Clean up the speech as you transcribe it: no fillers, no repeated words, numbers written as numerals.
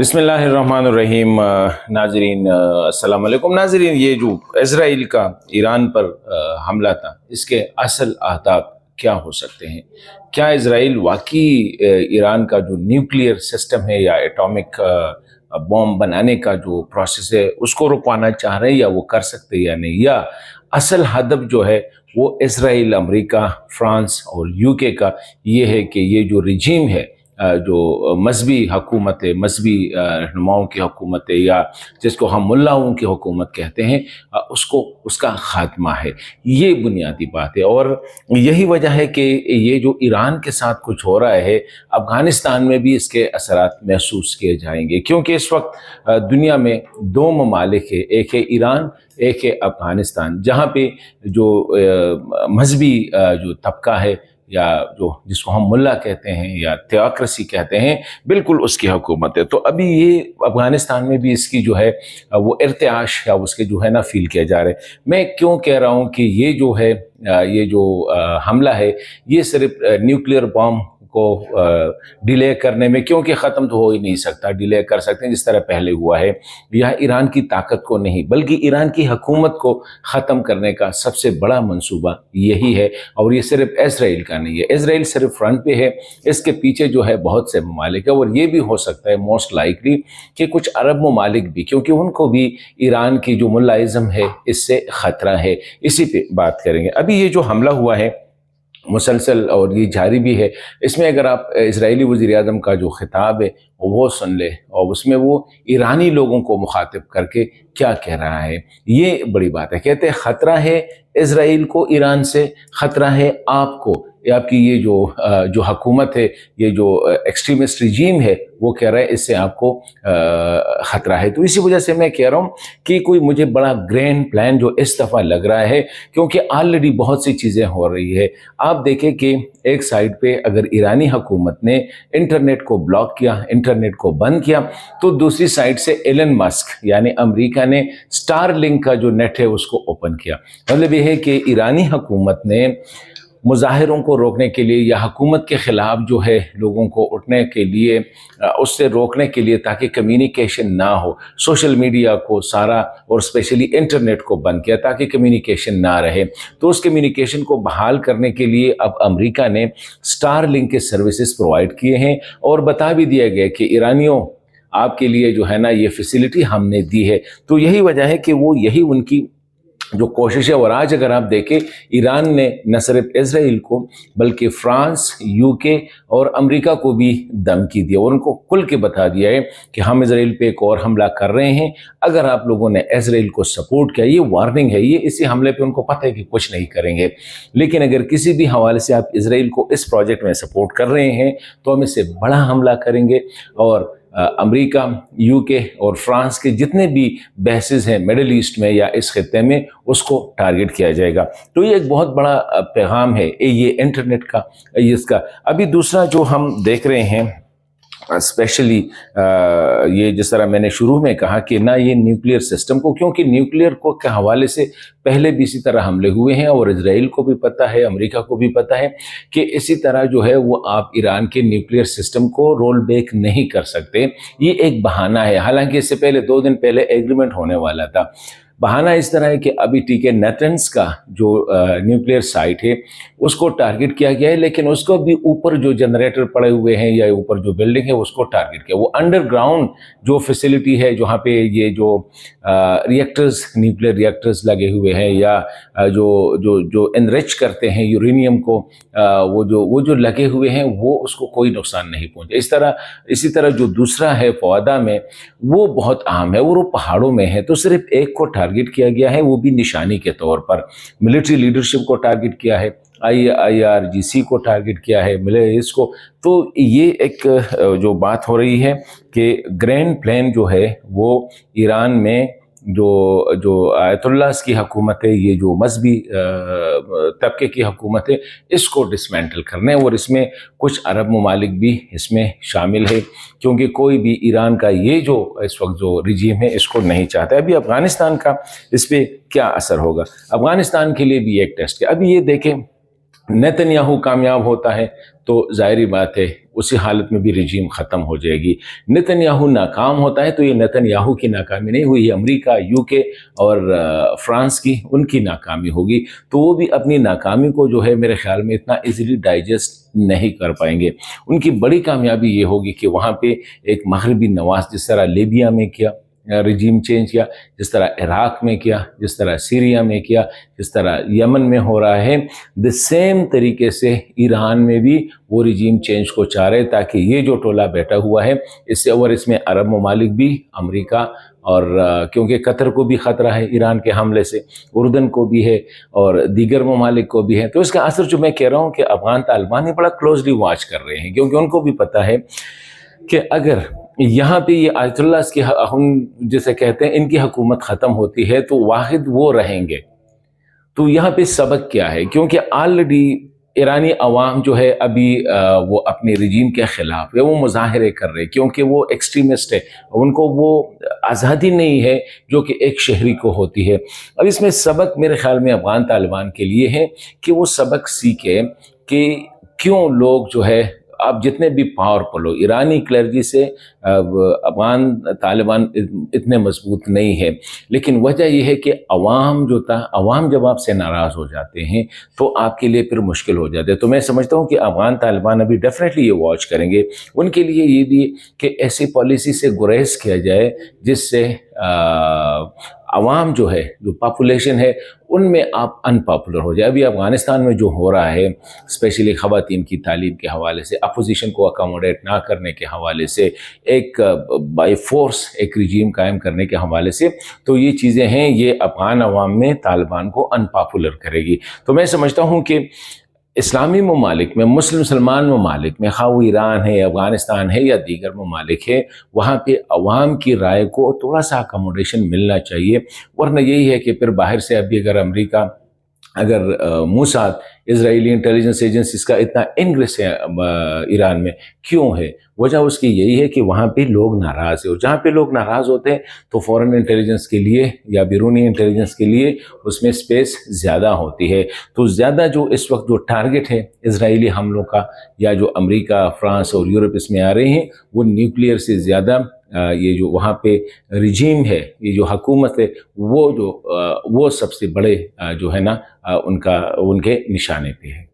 बिस्मिल्लाहिर्रहमानिर्रहीम। नाजरीन अस्सलाम वालेकुम। नाजरीन, ये जो इज़राइल का ईरान पर हमला था, इसके असल अहदाफ क्या हो सकते हैं? क्या इज़राइल वाकई ईरान का जो न्यूक्लियर सिस्टम है या एटॉमिक बॉम्ब बनाने का जो प्रोसेस है उसको रुकवाना चाह रहे हैं, या वो कर सकते हैं या नहीं, या असल हदफ जो है वो इज़राइल, अमेरिका, फ्रांस और यूके का ये है कि ये जो रिजीम है, जो मजहबी हुकूमत है, मजहबी रहनुमाओं की हुकूमत है, या जिसको हम मुल्लाओं की हुकूमत कहते हैं, उसको उसका खात्मा है। ये बुनियादी बात है। और यही वजह है कि ये जो ईरान के साथ कुछ हो रहा है, अफ़गानिस्तान में भी इसके असरात महसूस किए जाएंगे, क्योंकि इस वक्त दुनिया में दो ममालिक है, एक है ईरान, एक है अफ़गानिस्तान, जहाँ पे जो मजहबी जो तबका है, या जो जिसको हम मुल्ला कहते हैं या थियोक्रेसी कहते हैं, बिल्कुल उसकी हुकूमत है। तो अभी ये अफ़गानिस्तान में भी इसकी जो है वो इर्तियाश या उसके जो है ना फील किया जा रहा है। मैं क्यों कह रहा हूँ कि ये जो है ये जो हमला है, ये सिर्फ न्यूक्लियर बॉम्ब को डिले करने में, क्योंकि ख़त्म तो हो ही नहीं सकता, डिले कर सकते हैं जिस तरह पहले हुआ है, यह ईरान की ताकत को नहीं बल्कि ईरान की हुकूमत को ख़त्म करने का सबसे बड़ा मंसूबा यही है। और ये सिर्फ इज़राइल का नहीं है, इज़राइल सिर्फ फ्रंट पे है, इसके पीछे जो है बहुत से ममालिक है। और ये भी हो सकता है मोस्ट लाइकली कि कुछ अरब ममालिक भी, क्योंकि उनको भी ईरान की जो मुल्लाइज़म है इससे ख़तरा है। इसी पे बात करेंगे। अभी ये जो हमला हुआ है मुसलसल और ये जारी भी है, इसमें अगर आप इजरायली वज़ीर-ए-आज़म का जो खिताब है वो सुन ले, और उसमें वो ईरानी लोगों को मुखातिब करके क्या कह रहा है, ये बड़ी बात है। कहते हैं ख़तरा है इजराइल को ईरान से, ख़तरा है आपको, ये आपकी ये जो हुकूमत है, ये जो एक्सट्रीमिस्ट रिजीम है, वो कह रहा है इससे आपको ख़तरा है। तो इसी वजह से मैं कह रहा हूँ कि कोई मुझे बड़ा ग्रैंड प्लान जो इस दफ़ा लग रहा है, क्योंकि ऑलरेडी बहुत सी चीज़ें हो रही है। आप देखें कि एक साइड पे अगर ईरानी हुकूमत ने इंटरनेट को ब्लॉक किया, इंटरनेट को बंद किया, तो दूसरी साइड से एलन मस्क यानी अमेरिका ने स्टारलिंक का जो नेट है उसको ओपन किया। मतलब ये है कि ईरानी हुकूमत ने मुजाहिरों को रोकने के लिए या हुकूमत के ख़िलाफ़ जो है लोगों को उठने के लिए, उससे रोकने के लिए, ताकि कम्युनिकेशन ना हो, सोशल मीडिया को सारा और स्पेशली इंटरनेट को बंद किया ताकि कम्युनिकेशन ना रहे। तो उस कम्युनिकेशन को बहाल करने के लिए अब अमेरिका ने स्टारलिंक के सर्विसेज प्रोवाइड किए हैं, और बता भी दिया गया कि ईरानियों, आपके लिए जो है ना ये फैसिलिटी हमने दी है। तो यही वजह है कि वो यही उनकी जो कोशिश है। और आज अगर आप देखें, ईरान ने न सिर्फ इजराइल को बल्कि फ्रांस, यूके और अमेरिका को भी धमकी दी, और उनको खुल के बता दिया है कि हम इजराइल पे एक और हमला कर रहे हैं, अगर आप लोगों ने इजराइल को सपोर्ट किया, ये वार्निंग है, ये इसी हमले पे उनको पता है कि कुछ नहीं करेंगे, लेकिन अगर किसी भी हवाले से आप इजराइल को इस प्रोजेक्ट में सपोर्ट कर रहे हैं तो हम इससे बड़ा हमला करेंगे। और अमेरिका, यूके और फ्रांस के जितने भी बेसिस हैं मिडिल ईस्ट में या इस खत्ते में, उसको टारगेट किया जाएगा। तो ये एक बहुत बड़ा पैगाम है ये इंटरनेट का, इसका। अभी दूसरा जो हम देख रहे हैं स्पेशली ये जिस तरह मैंने शुरू में कहा कि ना ये न्यूक्लियर सिस्टम को, क्योंकि न्यूक्लियर को के हवाले से पहले भी इसी तरह हमले हुए हैं, और इजराइल को भी पता है, अमेरिका को भी पता है कि इसी तरह जो है वो आप ईरान के न्यूक्लियर सिस्टम को रोल बैक नहीं कर सकते। ये एक बहाना है, हालांकि इससे पहले 2 दिन पहले एग्रीमेंट होने वाला था। बहाना इस तरह है कि अभी ठीक है, नेतन्स का जो न्यूक्लियर साइट है उसको टारगेट किया गया है, लेकिन उसको भी ऊपर जो जनरेटर पड़े हुए हैं या ऊपर जो बिल्डिंग है उसको टारगेट किया। वो अंडरग्राउंड जो फैसिलिटी है जहाँ पे ये जो रिएक्टर्स, न्यूक्लियर रिएक्टर्स लगे हुए हैं, या जो जो जो एनरिच करते हैं यूरेनियम को, वो जो लगे हुए हैं, वो उसको कोई नुकसान नहीं पहुँचे। इसी तरह जो दूसरा है फवादा में, वो बहुत अहम है, वो पहाड़ों में है, तो सिर्फ एक को टारगेट किया गया है, वो भी निशानी के तौर पर। मिलिट्री लीडरशिप को टारगेट किया है, IRGC को टारगेट किया है, मिले इसको। तो ये एक जो बात हो रही है कि ग्रैंड प्लान जो है वो ईरान में जो आयतुल्लाह की हुकूमत है, ये जो मजहबी तबके की हुकूमत है, इसको डिसमेंटल करना है। और इसमें कुछ अरब ममालिक भी इसमें शामिल है, क्योंकि कोई भी ईरान का ये जो इस वक्त जो रिजीम है इसको नहीं चाहता। अभी अफ़गानिस्तान का इस पर क्या असर होगा, अफ़गानिस्तान के लिए भी एक टेस्ट है। अभी ये देखें नेतन्याहू कामयाब होता है तो ज़ाहिरी बात है उसी हालत में भी रजीम ख़त्म हो जाएगी। नेतन्याहू नाकाम होता है तो ये नेतन्याहू की नाकामी नहीं हुई, अमेरिका, यूके और फ्रांस की उनकी नाकामी होगी। तो वो भी अपनी नाकामी को जो है मेरे ख्याल में इतना इजीली डाइजेस्ट नहीं कर पाएंगे। उनकी बड़ी कामयाबी ये होगी कि वहाँ पे एक मगरबी नवाज जिस तरह लीबिया में किया रजीम चेंज किया, जिस तरह इराक में किया, जिस तरह सीरिया में किया, जिस तरह यमन में हो रहा है, द सेम तरीके से ईरान में भी वो रजीम चेंज को चाह रहे ताकि ये जो टोला बैठा हुआ है इससे, और इसमें अरब ममालिक भी, अमेरिका और क्योंकि कतर को भी ख़तरा है ईरान के हमले से, उर्दन को भी है और दीगर ममालिक को भी है। तो इसका असर जो मैं कह रहा हूँ कि अफ़गान तालिबान ये बड़ा क्लोजली वॉच कर रहे हैं, क्योंकि उनको भी पता है कि अगर यहाँ पे ये आयतुल्लाह की हम जैसे कहते हैं इनकी हुकूमत ख़त्म होती है तो वाहिद वो रहेंगे। तो यहाँ पे सबक क्या है, क्योंकि ऑलरेडी ईरानी अवाम जो है अभी वो अपने रजीम के ख़िलाफ़ है, वो मुजाहरे कर रहे हैं क्योंकि वो एक्सट्रीमिस्ट है, उनको वो आज़ादी नहीं है जो कि एक शहरी को होती है। अब इसमें सबक मेरे ख़्याल में अफ़गान तालिबान के लिए है कि वो सबक सीखे कि क्यों लोग जो है आप जितने भी पावरफुल हो, ईरानी क्लर्जी से अफ़गान तालिबान इतने मजबूत नहीं है, लेकिन वजह यह है कि अवाम जो था, अवाम जब आपसे नाराज़ हो जाते हैं तो आपके लिए फिर मुश्किल हो जाते हैं। तो मैं समझता हूँ कि अफ़गान तालिबान अभी डेफिनेटली ये वॉच करेंगे। उनके लिए ये भी कि ऐसी पॉलिसी से गुरेज किया जाए जिससे अवाम जो है, जो पॉपुलेशन है, उनमें आप अनपॉपुलर हो जाए। अभी अफ़गानिस्तान में जो हो रहा है, स्पेशली ख़वातीन की तालीम के हवाले से, अपोजिशन को अकोमोडेट ना करने के हवाले से, एक बाई फोर्स एक रिजीम कायम करने के हवाले से, तो ये चीज़ें हैं, ये अफ़गान अवाम में तालिबान को अनपॉपुलर करेगी। तो मैं समझता हूँ कि इस्लामी ममालिक में, मुसलमान ममालिक में, खा वो ईरान है, अफ़गानिस्तान है या दीगर ममालिक है, वहाँ पे अवाम की राय को थोड़ा सा अकोमोडेशन मिलना चाहिए। वरना यही है कि फिर बाहर से अभी अगर अमेरिका, अगर मूसाद, इजरायली इंटेलिजेंस एजेंसीज का इतना इंग्रेस है ईरान में, क्यों है? वजह उसकी यही है कि वहाँ पे लोग नाराज़ है, और जहाँ पे लोग नाराज़ होते हैं तो फॉरेन इंटेलिजेंस के लिए या बैरूनी इंटेलिजेंस के लिए उसमें स्पेस ज़्यादा होती है। तो ज़्यादा जो इस वक्त जो टारगेट है इजरायली हमलों का, या जो अमेरिका, फ्रांस और यूरोप इसमें आ रहे हैं, वो न्यूक्लियर से ज़्यादा ये जो वहाँ पे रिजीम है, ये जो हुकूमत है, वो सबसे बड़े जो है ना उनके निशाने पे है।